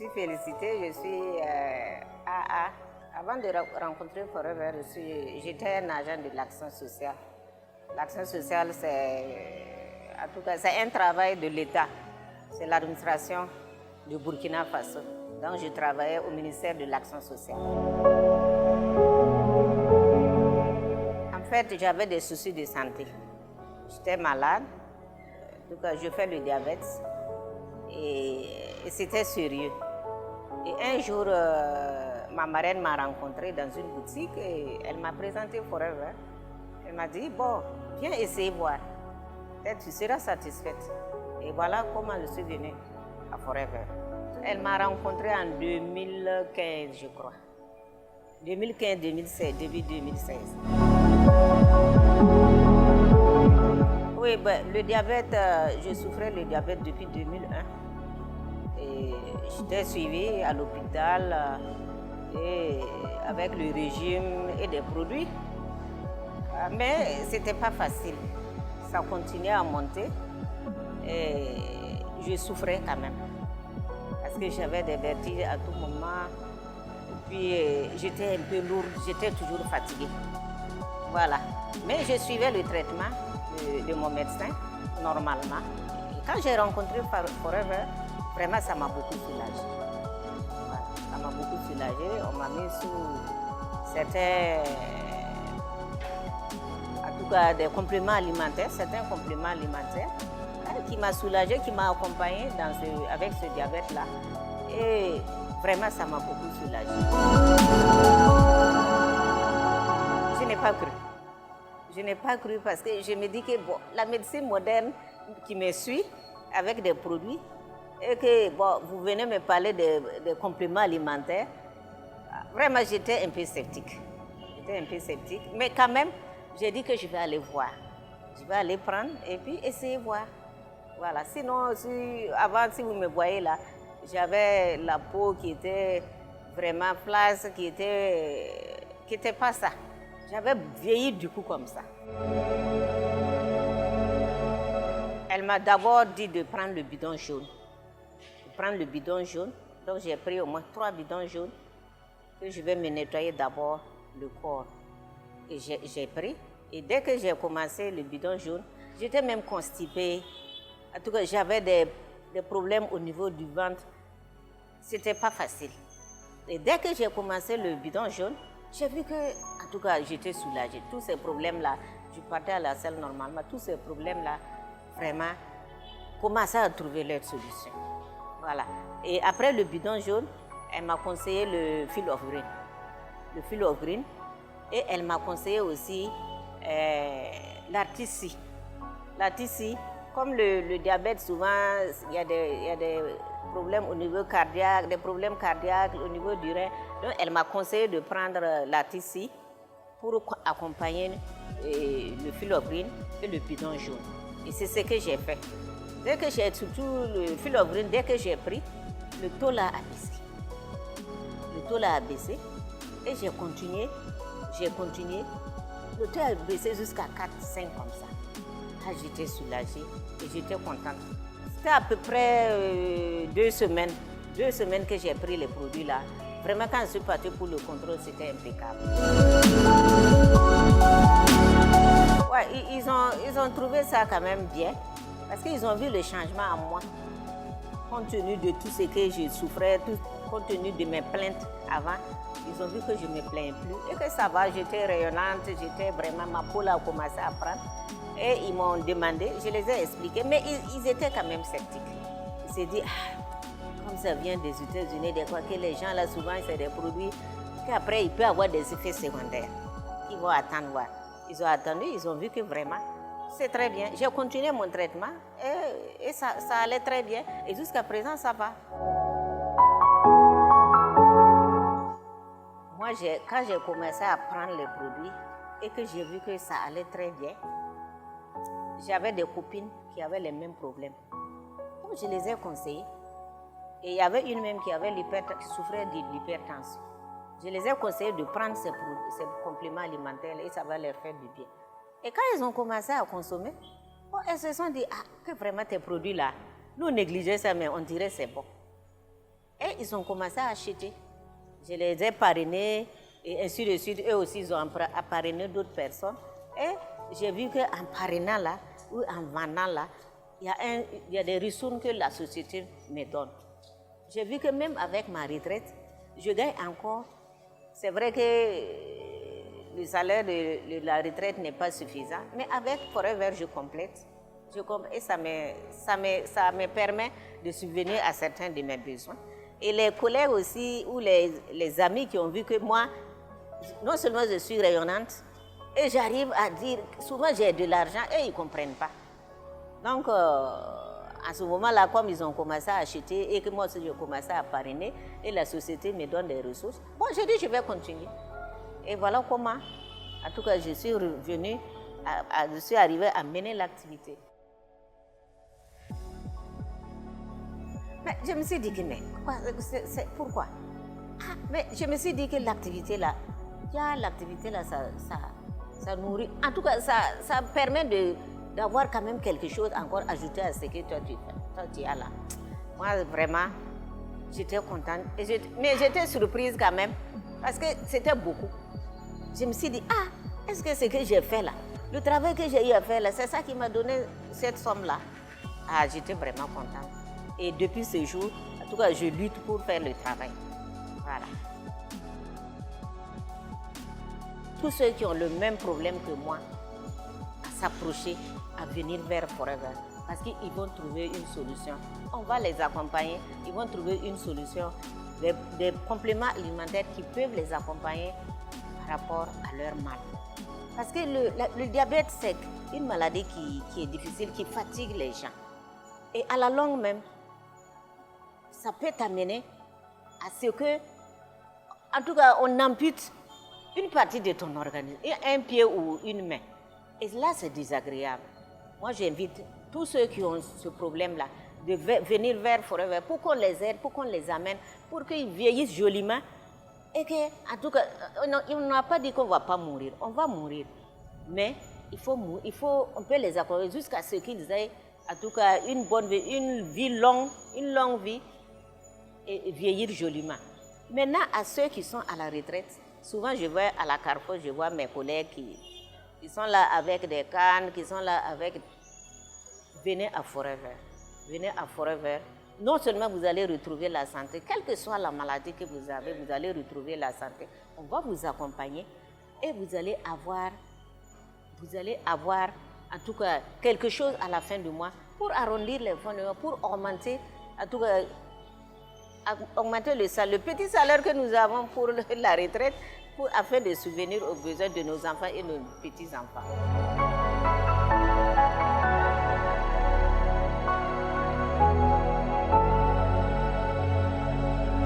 suis félicitée, je suis AA. Avant de rencontrer Forever, j'étais un agent de l'action sociale. L'action sociale, c'est un travail de l'État. C'est l'administration du Burkina Faso. Donc, je travaillais au ministère de l'Action sociale. En fait, j'avais des soucis de santé. J'étais malade. Donc, je fais le diabète. Et c'était sérieux. Et un jour, ma marraine m'a rencontrée dans une boutique et elle m'a présenté Forever. Elle m'a dit, bon, viens essayer voir. Peut-être tu seras satisfaite. Et voilà comment je suis venue à Forever. Elle m'a rencontrée en 2015, je crois. 2015-2016, début 2016. Oui, ben, le diabète, je souffrais le diabète depuis 2001. Et j'étais suivie à l'hôpital et avec le régime et des produits. Mais ce n'était pas facile. Ça continuait à monter et je souffrais quand même. Parce que j'avais des vertiges à tout moment. Puis j'étais un peu lourde, j'étais toujours fatiguée. Voilà. Mais je suivais le traitement de mon médecin, normalement. Et quand j'ai rencontré Forever, vraiment ça m'a beaucoup soulagée. Voilà. Ça m'a beaucoup soulagée. On m'a mis sous certains, en tout cas des compléments alimentaires, certains compléments alimentaires qui m'a soulagée, qui m'a accompagnée avec ce diabète-là. Et vraiment, ça m'a beaucoup soulagée. Je n'ai pas cru. Je n'ai pas cru parce que je me dis que bon, la médecine moderne qui me suit avec des produits et que bon, vous venez me parler de compléments alimentaires, vraiment j'étais un peu sceptique. J'étais un peu sceptique, mais quand même, j'ai dit que je vais aller voir. Je vais aller prendre et puis essayer de voir. Voilà. Sinon, avant, si vous me voyez là, j'avais la peau qui était vraiment flasque, qui était pas ça. J'avais vieilli du coup comme ça. Elle m'a d'abord dit de prendre le bidon jaune. De prendre le bidon jaune. Donc j'ai pris au moins 3 bidons jaunes que je vais me nettoyer d'abord le corps. Et j'ai pris. Et dès que j'ai commencé le bidon jaune, j'étais même constipée. En tout cas, j'avais des problèmes au niveau du ventre. C'était pas facile. Et dès que j'ai commencé le bidon jaune, j'ai vu que, en tout cas, j'étais soulagée. Tous ces problèmes-là, je partais à la salle normalement, tous ces problèmes-là, vraiment, commençaient à trouver leur solution. Voilà. Et après le bidon jaune, elle m'a conseillé le fil of green. Le fil of green. Et elle m'a conseillé aussi l'artici. L'artici, comme le diabète, souvent, il y a des problèmes au niveau cardiaque, des problèmes cardiaques au niveau du rein. Donc, elle m'a conseillé de prendre l'artici pour accompagner le fil of green et le bidon jaune. Et c'est ce que j'ai fait. Dès que j'ai, surtout le fil of green, dès que j'ai pris, le taux l'a abaissé. Le taux l'a abaissé et j'ai continué. Le taux a baissé jusqu'à 4-5 comme ça. Ah, j'étais soulagée et j'étais contente. C'était à peu près 2 semaines. 2 semaines que j'ai pris les produits là. Vraiment, quand je suis partie pour le contrôle, c'était impeccable. Ouais, ils ont trouvé ça quand même bien. Parce qu'ils ont vu le changement en moi. Compte tenu de tout ce que je souffrais, compte tenu de mes plaintes avant, ils ont vu que je ne me plains plus et que ça va, j'étais rayonnante, j'étais vraiment, ma peau a commencé à prendre. Et ils m'ont demandé, je les ai expliqués, mais ils étaient quand même sceptiques. Ils se disent, comme ça vient des États-Unis, des fois que les gens là, souvent, c'est des produits qu'après, il peut avoir des effets secondaires. Ils vont attendre voir. Ils ont attendu, ils ont vu que vraiment, c'est très bien. J'ai continué mon traitement et ça allait très bien. Et jusqu'à présent, ça va. Moi, quand j'ai commencé à prendre les produits et que j'ai vu que ça allait très bien, j'avais des copines qui avaient les mêmes problèmes. Donc, je les ai conseillées. Et il y avait une même qui souffrait de l'hypertension. Je les ai conseillées de prendre ces compléments alimentaires et ça va leur faire du bien. Et quand ils ont commencé à consommer, elles se sont dit, que vraiment tes produits-là, nous négligeons ça, mais on dirait que c'est bon. Et ils ont commencé à acheter. Je les ai parrainés et ainsi de suite. Eux aussi, ils ont parrainé d'autres personnes. Et j'ai vu qu'en parrainant là, ou en vendant là, il y a des ressources que la société me donne. J'ai vu que même avec ma retraite, je gagne encore. C'est vrai que le salaire de la retraite n'est pas suffisant, mais avec Forever, je complète. Et ça me permet de subvenir à certains de mes besoins. Et les collègues aussi, ou les amis qui ont vu que moi, non seulement je suis rayonnante, et j'arrive à dire, souvent j'ai de l'argent et ils ne comprennent pas. Donc, à ce moment-là, comme ils ont commencé à acheter et que moi aussi j'ai commencé à parrainer et la société me donne des ressources, bon, j'ai dit je vais continuer. Et voilà comment, en tout cas, je suis revenue, je suis arrivée à mener l'activité. Mais je me suis dit que, mais pourquoi? Mais je me suis dit que l'activité là, ça nourrit. En tout cas, ça permet d'avoir quand même quelque chose encore ajouté à ce que toi tu as là. Moi, vraiment, j'étais contente. Mais j'étais surprise quand même, parce que c'était beaucoup. Je me suis dit, est-ce que ce que j'ai fait là, le travail que j'ai eu à faire là, c'est ça qui m'a donné cette somme-là? J'étais vraiment contente. Et depuis ce jour, en tout cas, je lutte pour faire le travail. Voilà. Tous ceux qui ont le même problème que moi, à s'approcher, à venir vers Forever, parce qu'ils vont trouver une solution. On va les accompagner, ils vont trouver une solution, des compléments alimentaires qui peuvent les accompagner par rapport à leur mal. Parce que le diabète, c'est une maladie qui est difficile, qui fatigue les gens. Et à la longue même, ça peut t'amener à ce que, en tout cas, on ampute une partie de ton organisme, un pied ou une main. Et là, c'est désagréable. Moi, j'invite tous ceux qui ont ce problème-là de venir vers Forever pour qu'on les aide, pour qu'on les amène, pour qu'ils vieillissent joliment. Et que, en tout cas, on n'a pas dit qu'on ne va pas mourir. On va mourir. Mais on peut les accompagner jusqu'à ce qu'ils aient, en tout cas, une bonne vie, une longue vie, et vieillir joliment. Maintenant, à ceux qui sont à la retraite, souvent je vois à la Carrefour, je vois mes collègues qui sont là avec des cannes, qui sont là avec... Venez à Forever. Venez à Forever. Non seulement vous allez retrouver la santé, quelle que soit la maladie que vous avez, vous allez retrouver la santé. On va vous accompagner et vous allez avoir en tout cas quelque chose à la fin du mois pour arrondir les fonds de mois, pour augmenter, en tout cas, augmenter le salaire, le petit salaire que nous avons pour la retraite, afin de subvenir aux besoins de nos enfants et nos petits-enfants.